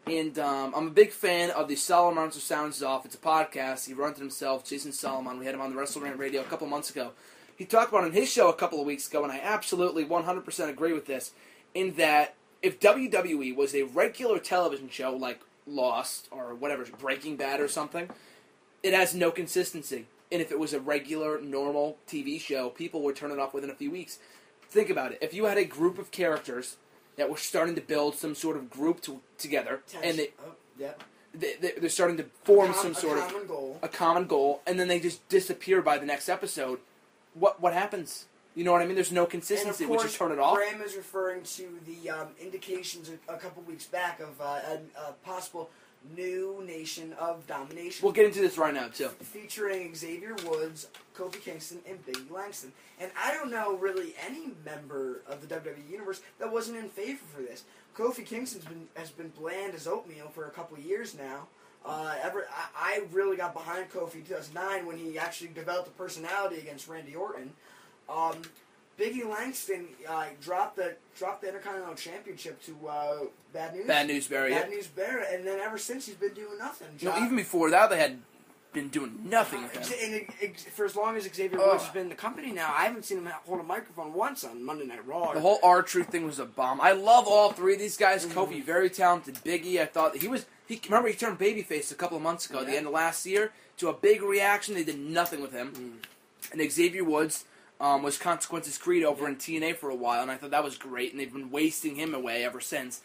And I'm a big fan of the Solomon Sounds Off. It's a podcast. He runs it himself, Jason Solomon. We had him on the WrestleRant radio a couple months ago. He talked about it on his show a couple of weeks ago, and I absolutely 100% agree with this, in that if WWE was a regular television show like Lost or whatever, Breaking Bad or something, it has no consistency. And if it was a regular, normal TV show, people would turn it off within a few weeks. Think about it. If you had a group of characters that were starting to build some sort of group together, and they're starting to form some sort of a common goal, and then they just disappear by the next episode, what happens? You know what I mean? There's no consistency. And of course, would you turn it off? Graham is referring to the indications a couple weeks back of a possible new Nation of Domination. We'll get into this right now, too. Featuring Xavier Woods, Kofi Kingston, and Biggie Langston. And I don't know really any member of the WWE Universe that wasn't in favor for this. Kofi Kingston has been bland as oatmeal for a couple of years now. I really got behind Kofi in 2009 when he actually developed a personality against Randy Orton. Biggie Langston dropped the Intercontinental Championship to Bad News Barrett, and then ever since he's been doing nothing. No, even before that, they had been doing nothing with him. And for as long as Xavier Woods has been in the company now, I haven't seen him hold a microphone once on Monday Night Raw. The whole R-Truth thing was a bomb. I love all three of these guys. Kofi, very talented. Biggie, I thought remember he turned babyface a couple of months ago, at the end of last year, to a big reaction. They did nothing with him. And Xavier Woods was Consequences Creed over in TNA for a while, and I thought that was great, and they've been wasting him away ever since.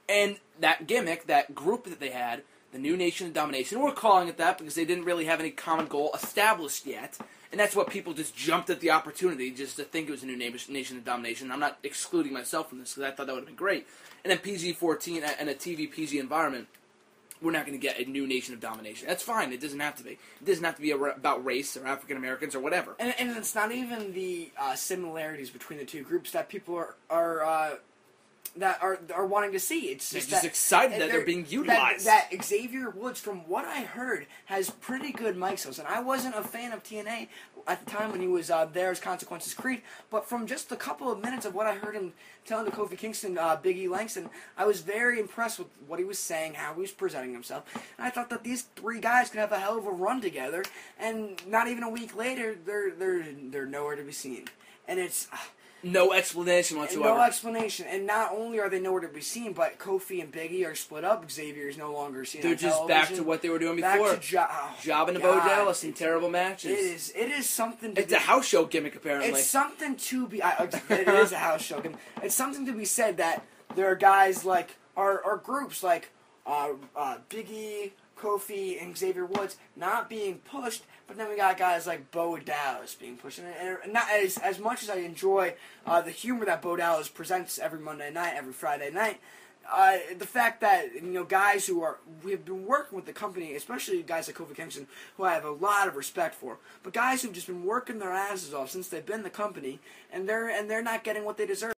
And that gimmick, that group that they had, the New Nation of Domination, we're calling it that because they didn't really have any common goal established yet, and that's what people just jumped at the opportunity just to think it was a New Nation of Domination. I'm not excluding myself from this because I thought that would have been great. And then PG-14 and a TV PG environment, we're not going to get a New Nation of Domination. That's fine. It doesn't have to be. It doesn't have to be about race or African Americans or whatever. And it's not even the similarities between the two groups that people are wanting to see. It's just excited that they're being utilized. That Xavier Woods, from what I heard, has pretty good mic skills. And I wasn't a fan of TNA at the time when he was there as Consequences Creed, but from just a couple of minutes of what I heard him telling to Kofi Kingston, Biggie Langston, I was very impressed with what he was saying, how he was presenting himself. And I thought that these three guys could have a hell of a run together, and not even a week later, they're nowhere to be seen. And it's no explanation whatsoever. No explanation. And not only are they nowhere to be seen, but Kofi and Biggie are split up. Xavier is no longer seen They're on just television. back to what they were doing before. Jobbing to Bo Dallas in terrible matches. It is something to It's a house show gimmick, apparently. It's something to be... it is a house show gimmick. It's something to be said that there are guys like... Are groups like Biggie, Kofi, and Xavier Woods not being pushed, but then we got guys like Bo Dallas being pushed. And not as much as I enjoy the humor that Bo Dallas presents every Monday night, every Friday night, the fact that guys we have been working with the company, especially guys like Kofi Kingston, who I have a lot of respect for, but guys who've just been working their asses off since they've been in the company, and they're not getting what they deserve.